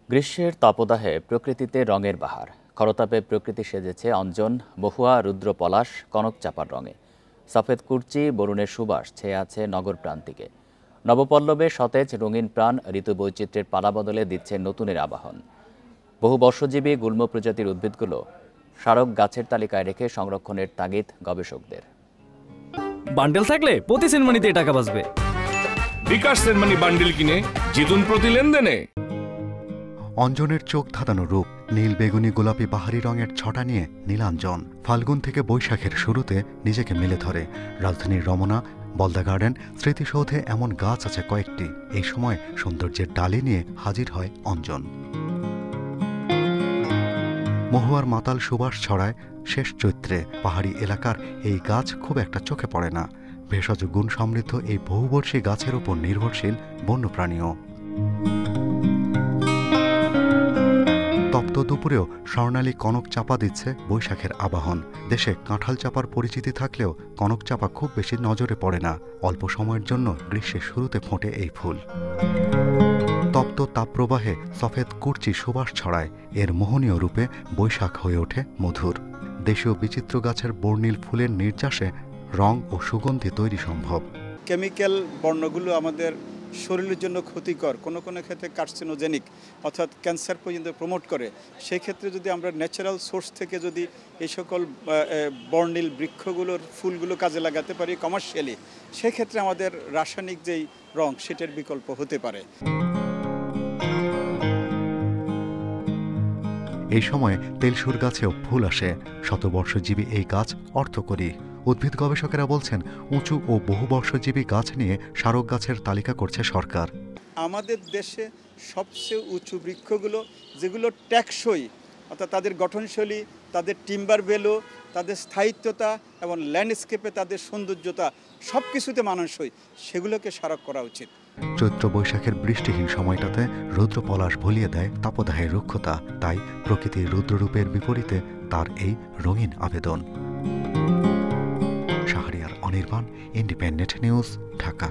গ্রীষ্মের তপদাহে প্রকৃতিতে রঙের বাহার। খরতাপে প্রকৃতি সেজেছে অঞ্জন, মহুয়া, রুদ্র পলাশ, কনক চাপার রঙে। সফেদ কুর্চি, বরুণের সুবাস ছেয়ে আছে নগর প্রান্তিকে। নবপল্লবে সতেজ রঙিন প্রাণ ঋতু বৈচিত্র্যের পালাবদলে দিচ্ছে নতুনের আবাহন। বহু বর্ষজীবী গুল্ম প্রজাতির উদ্ভিদগুলো স্মারক গাছের তালিকায় রেখে সংরক্ষণের তাগিদ গবেষকদের। বান্ডেল থাকলে প্রতি সেনমানিতে টাকা বাঁচবে। বিকাশ সেনমানি বান্ডেল কিনে জিতুন প্রতি লেনদেনে। অঞ্জনের চোখ ধাঁধানো রূপ, নীল, বেগুনি, গোলাপি, বাহারি রঙের ছটা নিয়ে নীলাঞ্জন ফাল্গুন থেকে বৈশাখের শুরুতে নিজেকে মেলে ধরে। রাজধানীর রমনা, বলদা গার্ডেন, স্মৃতিসৌধে এমন গাছ আছে কয়েকটি। এই সময় সৌন্দর্যের ডালি নিয়ে হাজির হয় অঞ্জন। মহুয়ার মাতাল সুবাস ছড়ায় শেষ চৈত্রে। পাহাড়ি এলাকার এই গাছ খুব একটা চোখে পড়ে না। ভেষজ গুণ সমৃদ্ধ এই বহুবর্ষী গাছের উপর নির্ভরশীল বন্যপ্রাণীও। তপ্ত দুপুরেও স্বর্ণালী কনক চাপা দিচ্ছে বৈশাখের আবাহন। দেশে কাঁঠাল চাপার পরিচিতি থাকলেও কনক চাপা খুব বেশি নজরে পড়ে না। অল্প সময়ের জন্য গ্রীষ্মের শুরুতে ফোটে এই ফুল। তপ্ত তাপপ্রবাহে সফেদ কুর্চি সুবাস ছড়ায়। এর মোহনীয় রূপে বৈশাখ হয়ে ওঠে মধুর। দেশীয় বিচিত্র গাছের বর্ণিল ফুলের নির্যাসে রং ও সুগন্ধি তৈরি সম্ভব। কেমিক্যাল বর্ণগুলো আমাদের শরীরের জন্য ক্ষতিকর, কোনো কোনো ক্ষেত্রে কার্সিনোজেনিক অর্থাৎ ক্যান্সার পর্যন্ত প্রমোট করে। সেই ক্ষেত্রে যদি আমরা ন্যাচারাল সোর্স থেকে যদি এই সকল বর্ণিল বৃক্ষগুলোর ফুলগুলো কাজে লাগাতে পারি কমার্শিয়ালি, সেক্ষেত্রে আমাদের রাসায়নিক যেই রং সেটার বিকল্প হতে পারে। এই সময় তেলসুর গাছেও ফুল আসে। শতবর্ষজীবী এই গাছ অর্থকরী। উদ্ভিদ গবেষকেরা বলছেন, উঁচু ও বহুবর্ষজীবী গাছ নিয়ে স্মারক গাছের তালিকা করছে সরকার। আমাদের দেশে সবচেয়ে উঁচু বৃক্ষগুলো যেগুলো টেকসই, অর্থাৎ তাদের গঠনশৈলী, তাদের টিম্বার ভ্যালু, তাদের স্থায়িত্বতা এবং ল্যান্ডস্কেপে তাদের সৌন্দর্যতা সব কিছুতে মানানসই, সেগুলোকে স্মারক করা উচিত। চৈত্র বৈশাখের বৃষ্টিহীন সময়টাতে রুদ্র পলাশ ভুলিয়ে দেয় তাপদাহের রুক্ষতা। তাই প্রকৃতির রুদ্ররূপের বিপরীতে তার এই রঙিন আবেদন। Shahriar Anirban, independent news, Dhaka.